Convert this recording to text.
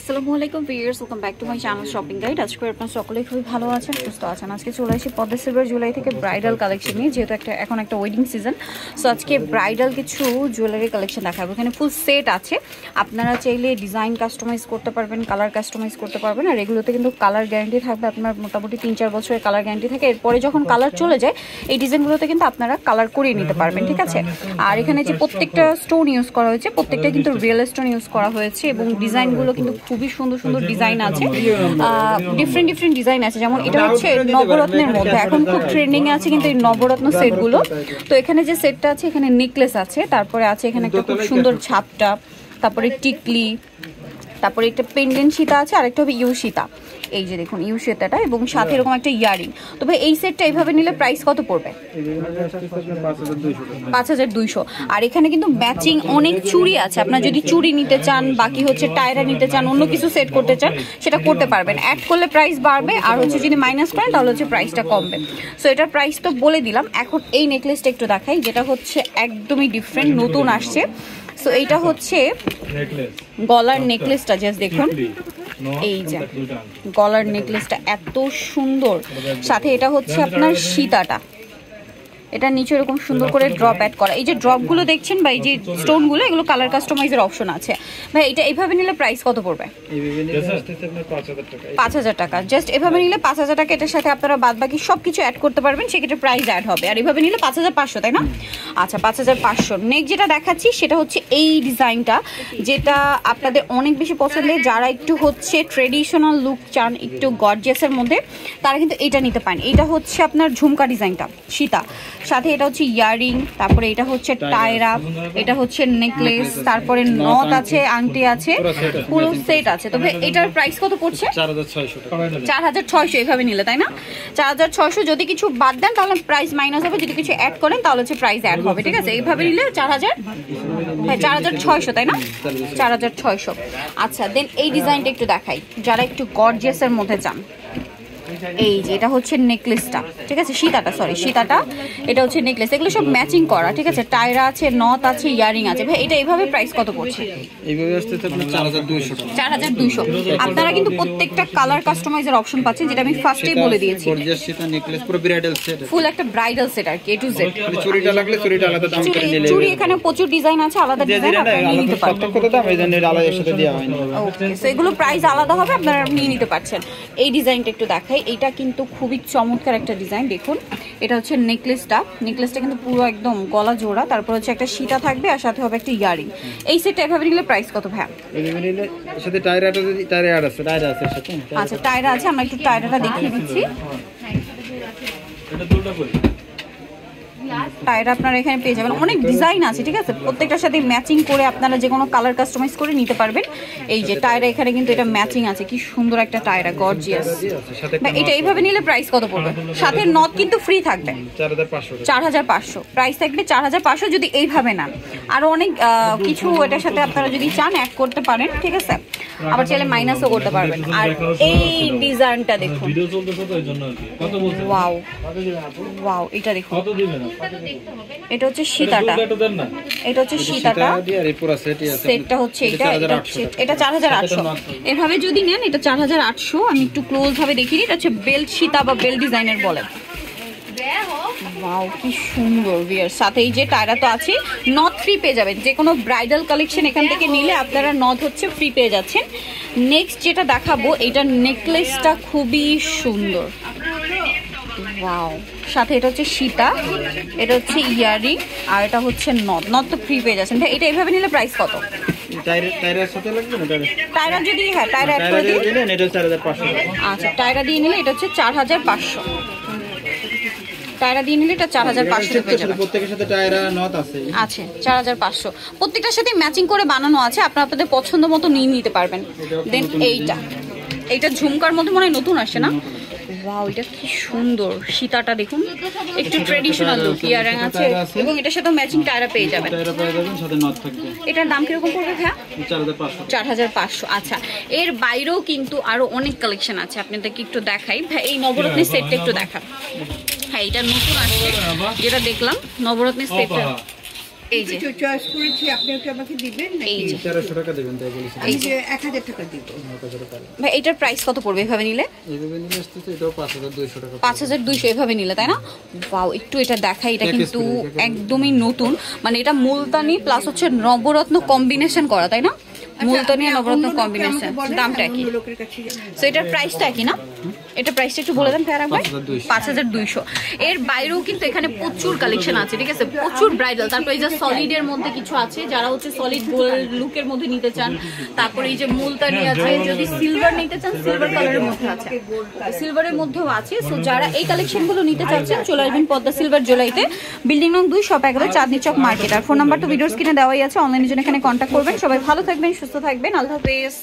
আসসালামু আলাইকুম viewers, welcome back to my channel shopping guide. আজকে আপনারা সকলেই খুবই ভালো আছেন, সুস্থ আছেন। আজকে চলে আসি পদ্মা সিলভার জুয়েলারি থেকে ব্রাইডাল কালেকশন নিয়ে, যেহেতু এখন একটা ওয়েডিং সিজন। সো আজকে ব্রাইডাল কিছু জুয়েলারি কালেকশন দেখাবো। এখানে ফুল সেট আছে, আপনারা চাইলে ডিজাইন কাস্টমাইজ করতে পারবেন, কালার কাস্টমাইজ করতে পারবেন। আর এগুলোতে কিন্তু কালার গ্যারান্টি থাকবে, আপনার মোটামুটি 3-4 বছরের কালার গ্যারান্টি থাকে। এরপরে যখন কালার চলে যায় এই ডিজাইনগুলোতে কিন্তু আপনারা কালার করিয়ে নিতে পারবেন, ঠিক আছে। আর এখানে যে প্রত্যেকটা স্টোন ইউজ করা হয়েছে, প্রত্যেকটা কিন্তু রিয়েল স্টোন ইউজ করা হয়েছে এবং ডিজাইনগুলো কিন্তু খুবই সুন্দর সুন্দর ডিজাইন আছে, ডিফারেন্ট ডিজাইন আছে। যেমন এটা হচ্ছে নবরত্নের মধ্যে এখন খুব ট্রেন্ডিং এ আছে কিন্তু এই নবরত্ন সেটগুলো। তো এখানে যে সেটটা আছে, এখানে নেকলেস আছে, তারপরে আছে এখানে একটা খুব সুন্দর ঝাপটা, তারপরে টিকলি, তারপরে একটা পেন্ডেন্ট সীতা আছে, আরেকটা হবে ইউ সীতা। এই যে দেখুন ইউ সীতাটা, এবং সাথে এরকম একটা ইয়ারিং। তবে এই সেটটা এইভাবে নিলে প্রাইস কত পড়বে? 5200। আর এখানে কিন্তু ম্যাচিং অনেক চুড়ি আছে, আপনার যদি চুড়ি নিতে চান, বাকি হচ্ছে টায়রা নিতে চান, অন্য কিছু সেট করতে চান, সেটা করতে পারবেন। অ্যাড করলে প্রাইস বাড়বে, আর হচ্ছে যদি মাইনাস করেন তাহলে হচ্ছে প্রাইসটা কমবে। সো এটার প্রাইস তো বলে দিলাম। এখন এই নেকলেসটা একটু দেখাই, যেটা হচ্ছে একদমই ডিফারেন্ট, নতুন আসছে। সো এইটা হচ্ছে গলার নেকলেসটা, জাস্ট দেখুন, এই যে গলার নেকলেসটা এত সুন্দর। সাথে এটা হচ্ছে আপনার সীতাটা, এটা নিচে এরকম সুন্দর করে ড্রপ অ্যাড করা। এই যে ড্রপগুলো দেখছেন বা এই যে স্টোনগুলো, এগুলো কালার কাস্টমাইজের অপশন আছে। ভাই এটা এইভাবে নিলে প্রাইস কত পড়বে? 5000 টাকা। জাস্ট এভাবে নিলে 5000 টাকা। এটার সাথে আপনারা বাদ বাকি সব কিছু অ্যাড করতে পারবেন, সেক্ষেত্রে প্রাইস অ্যাড হবে। আর এইভাবে নিলে 5500, তাই না? আচ্ছা, 5500। নেক্সট যেটা দেখাচ্ছি সেটা হচ্ছে এই ডিজাইনটা, যেটা আপনাদের অনেক বেশি পছন্দের। যারা একটু হচ্ছে ট্রেডিশনাল লুক চান, একটু গর্জিয়াসের মধ্যে, তারা কিন্তু এটা নিতে পারেন। এটা হচ্ছে আপনার ঝুমকা ডিজাইনটা, সীতা, সাথে এটা হচ্ছে ইয়ারিং, তারপরে এটা হচ্ছে টায়রা, এটা হচ্ছে নেকলেস, তারপরে নথ আছে, আংটি আছে, পুরো সেট আছে। তবে এটার প্রাইস কত পড়ছে? 4600 এইভাবে নিলে, তাই না? 4600। যদি কিছু বাদ দেন তাহলে প্রাইস মাইনাস হবে, যদি কিছু অ্যাড করেন তাহলে হচ্ছে প্রাইস অ্যাড হবে, ঠিক আছে। এইভাবে নিলে 4600, তাই না? 4600। আচ্ছা, দেন এই ডিজাইনটা একটু দেখাই, যারা একটু গর্জিয়াসের মধ্যে চান। এই যে এটা হচ্ছে নেকলেসটা, ঠিক আছে, সীতাটা, সরি সীতাটা, এটা হচ্ছে নেকলেস। এগুলো সব ম্যাচিং করা, ঠিক আছে। টায়রা আছে, নথ আছে, ইয়ারিং আছে। ভাই এটা এইভাবে প্রাইস কত পড়ছে? এইভাবে আসছে আপনার 4200 টাকা। 4200। আপনারা কিন্তু প্রত্যেকটা কালার কাস্টমাইজের অপশন পাচ্ছেন, যেটা আমি ফার্স্টেই বলে দিয়েছি। গর্জিয়াস সীতা নেকলেস, পুরো ব্রাইডাল সেট, ফুল একটা ব্রাইডাল সেট আর কি, A to Z। চুড়িটা লাগলে চুড়িটা আলাদা দাম করে নিলে। চুড়ি এখানে প্রচুর ডিজাইন আছে, আলাদা ডিজাইন আপনারা নিয়ে নিতে পারবেন। কত দাম এই জন্য আলাদা সাথে দেওয়া হয়নি। ওকে, সো এগুলো প্রাইস আলাদা হবে, আপনারা নিয়ে নিতে পারছেন। এই ডিজাইনটা একটু দেখাই, এটা কিন্তু খুবই চমৎকার একটা ডিজাইন। দেখুন এটা হচ্ছে নেকলেসটা, নেকলেসটা কিন্তু পুরো একদম গলা জোড়া, তারপর হচ্ছে একটা সীতা থাকবে, আর সাথে হবে একটা ইয়ারিং। এই সেটটা এভাবে নিলে প্রাইস কত ভাই? এইভাবে নিলে সাথে টায়রাটা, যদি টায়রা আছে, টায়রা আছে সাথে। আচ্ছা, টায়রা আছে, আমরা একটু টায়রাটা দেখিয়ে দিচ্ছি। এটা দুটো কই টায়রা আপনারা এখানে পেয়ে যাবেন, অনেক ডিজাইন আছে, ঠিক আছে। প্রত্যেকটার সাথে ম্যাচিং করে আপনারা যে কোনো কালার কাস্টমাইজ করে নিতে পারবেন। এই যে টায়রা এখানে কিন্তু এটা ম্যাচিং আছে, কি সুন্দর একটা টায়রা, গর্জিয়াস। এটা এইভাবে নিলে প্রাইস কত পড়বে? সাথে নট কিন্তু ফ্রি থাকবে, 4500 প্রাইস থাকবে, 4500 যদি এইভাবে নেন। আরো অনেক কিছু এটার সাথে আপনারা যদি চান অ্যাড করতে পারেন, ঠিক আছে। আবার চাইলে মাইনাসও করতে পারবেন। আর এই ডিজাইনটা দেখুন, ওয়াও ওয়াও, এটা দেখুন, এটা হচ্ছে সীতাটা, এটা হচ্ছে সীতাটা, সেটটা হচ্ছে এটা 4800। এভাবে যদি নেন এটা 4800। আমি একটু ক্লোজ ভাবে দেখিয়ে দিই, এটা হচ্ছে বেল্ট সীতা বা বেল্ট ডিজাইনের বলে। ওয়াও, কি সুন্দর ভিয়ার। সাথে এই যে টায়রা তো আছে, নথ ফ্রি পেয়ে যাবেন। যে কোনো ব্রাইডাল কালেকশন এখান থেকে নিলে আপনারা নথ হচ্ছে ফ্রি পেয়ে যাচ্ছেন। নেক্সট যেটা দেখাবো, এটা নেকলেসটা খুবই সুন্দর, ওয়াও। সাথে এটা হচ্ছে সীতা, এটা হচ্ছে ইয়ারিং, আর এটা হচ্ছে নথ, নথ তো ফ্রি পেয়ে যাচ্ছেন। এটা এইভাবে নিলে প্রাইস কত? টায়রার সাথে লাগবে না? টায়রা যদি, হ্যাঁ টায়রা অ্যাড করে দিন। এটা 4500। আচ্ছা, টায়রা দিয়ে নিলে এটা হচ্ছে 4500। টায়রা দিয়ে নিলে এটা 4500 পেয়ে যাবেন। প্রত্যেকটার সাথে টায়রা নথ আছে, 4500। প্রত্যেকটার সাথে ম্যাচিং করে বানানো আছে, আপনারা আপনাদের পছন্দ মতো নিয়ে নিতে পারবেন। দেন এইটা ঝুমকার মধ্যে মনে হয় নতুন আসছে না? ওয়াও, এটা কি সুন্দর। সীতাটা দেখুন, একটু ট্রেডিশনাল লুক, ইয়ারিং আছে, এবং এটার সাথে ম্যাচিং টায়রা পেয়ে যাবেন। এটার দাম কিরকম পড়বে ভাইয়া? 4500। আচ্ছা, এর বাইরেও কিন্তু আরো অনেক কালেকশন আছে, আপনাদেরকে একটু দেখাই। ভাই এই নবরত্নের সেটটা একটু দেখান। হ্যাঁ, এটা নতুন আসছে, যেটা দেখলাম নবরত্নের সেটটা। এই যে চয়েস করেছি, আপনি ওটা আমাকে দিবেন নাকি? এই যে 1300 টাকা দেবেন তাই বলেছি। আমি যে 1000 টাকা দিব। ভাই এটার প্রাইস কত পড়বে এভাবে নিলে? এইভাবে নিলে আসতেছে এটাও 5200 টাকা। 5200 এভাবে নিলে, তাই না? ওয়াও, একটু এটা দেখাই, এটা কিন্তু একদমই নতুন, মানে এটা মুলতানি প্লাস হচ্ছে নবরত্ন কম্বিনেশন করা, তাই না? মুলতানি আর নবরত্ন কম্বিনেশন, দামটা কি? সো এটার প্রাইসটা কি না? এটা প্রাইসটা একটু বলে দেন ভাই আরেকবার। 5200। এর বাইরেও কিন্তু এখানে প্রচুর কালেকশন আছে, ঠিক আছে, প্রচুর ব্রাইডাল। তারপর এই যে সলিডের মধ্যে কিছু আছে, যারা হচ্ছে সলিড গোল্ড লুকের মধ্যে নিতে চান। তারপরে এই যে মুলতানি আছে, যদি সিলভার নিতে চান সিলভার কালারের মধ্যে আছে, সিলভারের মধ্যেও আছে। সো যারা এই কালেকশনগুলো নিতে চাচ্ছেন চলে আসবেন পদ্মা সিলভার জুয়েলারিতে, বিল্ডিং নং 2, শপ 11, চাঁদনী চক মার্কেট। আর ফোন নাম্বারটা ভিডিওর স্ক্রিনে দেওয়াই আছে, অনলাইনের জন্য এখানে কন্ট্যাক্ট করবেন। সবাই ভালো থাকবেন, সুস্থ থাকবেন, আল্লাহ হাফেজ।